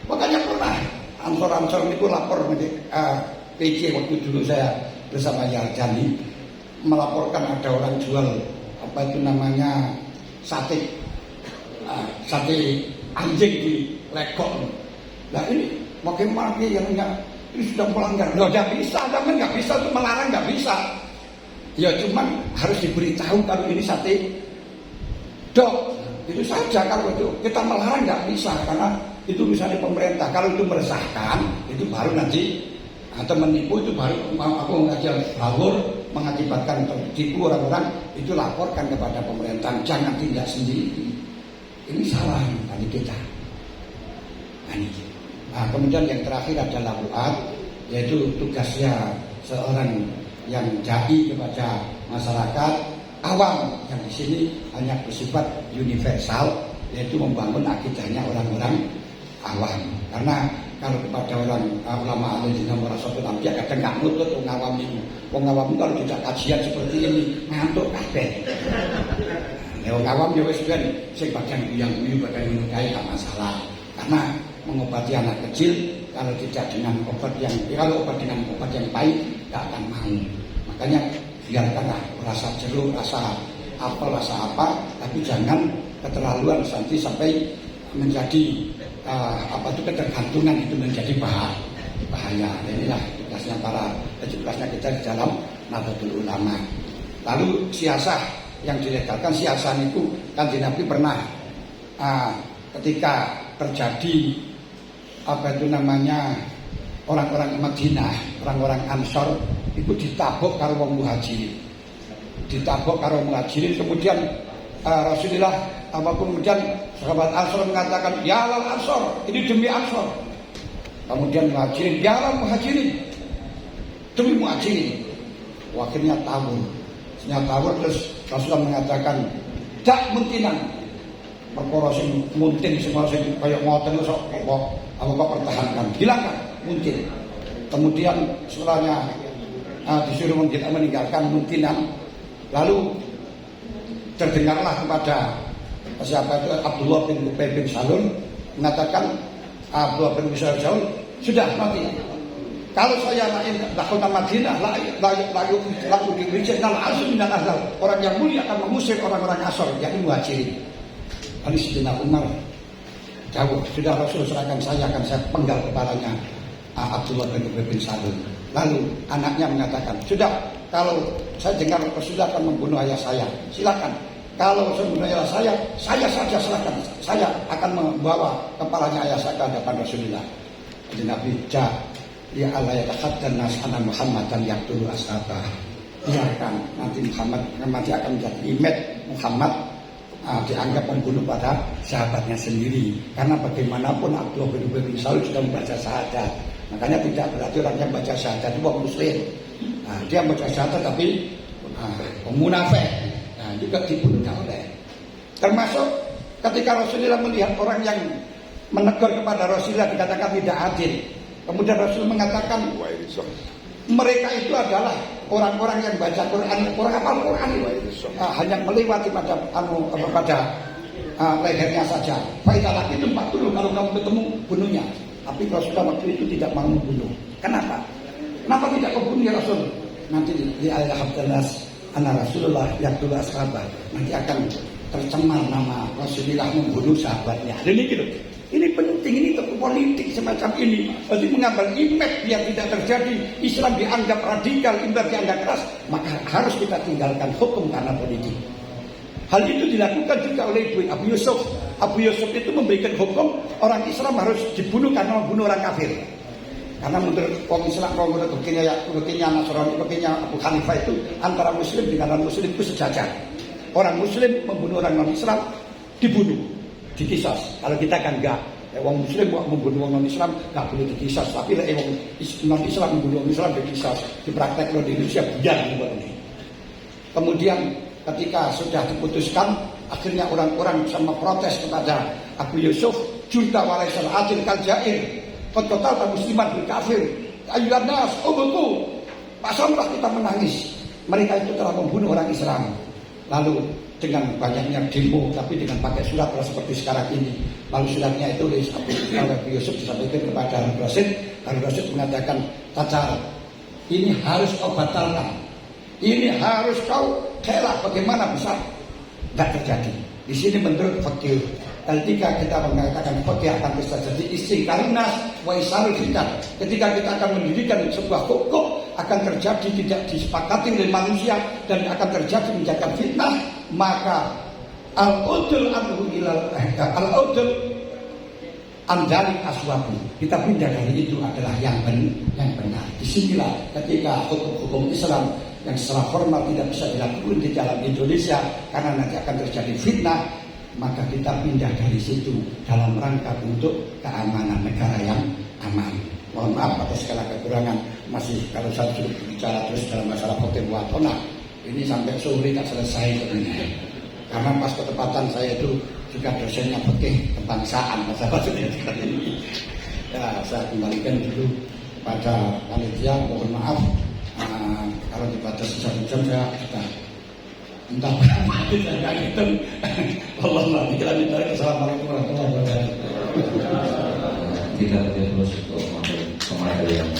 Makanya pernah Ansor itu lapor PC waktu dulu saya bersama Yarjani melaporkan ada orang jual apa itu namanya sate anjing di Legok. Nah ini bagaimana yang ini sudah melanggar? Loh, nggak bisa, teman nggak bisa itu melarang, nggak bisa. Ya cuman harus diberitahu kalau ini sate dok. Itu saja. Kalau itu kita melarang nggak bisa karena itu misalnya pemerintah. Kalau itu meresahkan itu baru nanti atau menipu itu baru aku ngajak ngawur mengakibatkan tertipu orang-orang itu laporkan kepada pemerintah, jangan tindak sendiri. Ini salah dari kita. Nah, kemudian yang terakhir adalah buat, yaitu tugasnya seorang yang jai kepada masyarakat awam yang di sini hanya bersifat universal, yaitu membangun akidahnya orang-orang awam. Karena kalau kepada orang ulama alim dengan warasatul anbiya kadang nggak nutut wong awam itu. Wong awam kalau tidak kajian seperti ini ngantuk kabeh. Wong awam ya wis ben sing bagian biyang-biyu bagian menyukai gak masalah. Karena mengobati anak kecil kalau tidak dengan obat yang pahit gak akan mau. Makanya biarkanlah rasa jeruk, rasa apel, rasa apa, tapi jangan keterlaluan nanti sampai menjadi ketergantungan itu menjadi bahaya. Inilah tugasnya kita di dalam Nahdlatul Ulama. Lalu siasah yang dilegalkan, siasah itu kan Nabi pernah ketika terjadi orang-orang Madinah, orang-orang Ansor itu ditabuk karo wong Muhajirin. Kemudian Rasulullah kemudian sahabat Ansor mengatakan, ya lal Ansor, ini demi Ansor. Kemudian Muhajirin, ya lal Muhajirin, demi Muhajirin. Akhirnya tawur terus Rasulullah mengatakan, dak muntinan. Perkara sing muntin semua sing kaya ngoten kok pertahankan, hilangkan muntin. Kemudian setelahnya disuruh meninggalkan muntinan, lalu terdengarlah kepada siapa itu Abdullah bin Ubay bin Salul mengatakan, Abdullah bin Ubay bin Salul sudah mati. Kalau saya lahir Madinah, lalu dirijal asal dan asal orang yang mulia akan mengusir orang-orang Ansor, yakni Muhajirin. Lalu Sayyidina Umar jawab, sudah Rasul serahkan saya akan saya penggal kepalanya Abdullah bin Ubay bin Salul. Lalu anaknya mengatakan, sudah kalau saya dengar Rasulullah akan membunuh ayah saya, silakan. Kalau saya membunuh ayah saya saja silakan. Saya akan membawa kepalanya ayah saya ke hadapan Rasulullah. Jadi Nabi ya Allah ya tahaddan nas ana Muhammadan yaqtulu ashabah. Biarkan nanti Muhammad akan menjadi image Muhammad dianggap membunuh pada sahabatnya sendiri. Karena bagaimanapun Abdullah bin Ubay bin Salul sudah membaca syahadat. Makanya tidak berarti orang yang baca syahadat itu orang muslim. Dia baca syahadat tapi munafik. Juga dibunuh oleh. Termasuk ketika Rasulullah melihat orang yang menegur kepada Rasulullah dikatakan tidak adil. Kemudian Rasul mengatakan mereka itu adalah orang-orang yang baca Quran, orang hafal Quran, hanya melewati pada lehernya saja. Faidah lagi itu 40 kalau kamu ketemu bunuhnya. Tapi Rasulullah waktu itu tidak mau membunuh. Kenapa? Kenapa tidak membunuh ya Rasul? Nanti di ayat Abdullas anak Rasulullah yang dulu sahabat nanti akan tercemar nama Rasulullah membunuh sahabatnya. Dan ini gitu. Ini penting, ini politik semacam ini. Jadi mengambil image biar tidak terjadi Islam dianggap radikal, Islam dianggap keras, maka harus kita tinggalkan hukum karena politik. Hal itu dilakukan juga oleh Abu Yusuf. Abu Yusuf itu memberikan hukum orang Islam harus dibunuh karena membunuh orang kafir. Karena menurut orang Islam, menurut begini Nasrani, begini Abu Hanifah itu antara Muslim dengan non-Muslim itu sejajar. Orang Muslim membunuh orang non-Islam dibunuh, dikisos. Kalau kita kan enggak. Orang Muslim membunuh orang non-Islam enggak boleh dikisos. Tapi orang non-Islam membunuh orang Islam dikisos. Dipraktekkan di Indonesia biar ini. Kemudian ketika sudah diputuskan, akhirnya orang-orang sama protes kepada Abu Yusuf, junta walaisal adil kal jair. Total musliman berkafir. Ayuhan nas, betul. Pasanglah kita menangis. Mereka itu telah membunuh orang Islam. Lalu dengan banyaknya demo, tapi dengan pakai surat seperti sekarang ini. Lalu suratnya itu oleh Yusuf disampaikan kepada Harun Rasid. Harun Rasid mengatakan, Tacar, ini harus kau batalkan, ini harus kau kelak, bagaimana bisa? Tidak terjadi. Di sini menurut fakir, ketika kita mengatakan fakir akan bisa jadi istri karinas wa isarul fitan. Ketika kita akan mendirikan sebuah hukum, akan terjadi tidak disepakati oleh manusia dan akan terjadi menjadikan fitnah, maka al-udul anhu ilal al-udul andali aswabu. Kita pindah dari itu adalah yang benar. Disinilah ketika hukum-hukum Islam yang secara formal tidak bisa dilakukan di dalam Indonesia karena nanti akan terjadi fitnah, maka kita pindah dari situ dalam rangka untuk keamanan negara yang aman. Mohon maaf atas segala kekurangan. Masih kalau saya sudah bicara terus dalam masalah hotel watona, ini sampai sore tak selesai sebenarnya. Karena pas ketepatan saya itu juga dosennya fikih kebangsaan masalah seperti ini. Ya, saya kembalikan dulu pada panitia. Mohon maaf kalau dibatasi 1 jam saya sudah entah berapa saya nggak hitung. Allahumma Assalamualaikum warahmatullahi wabarakatuh. Kita terus untuk pemateri yang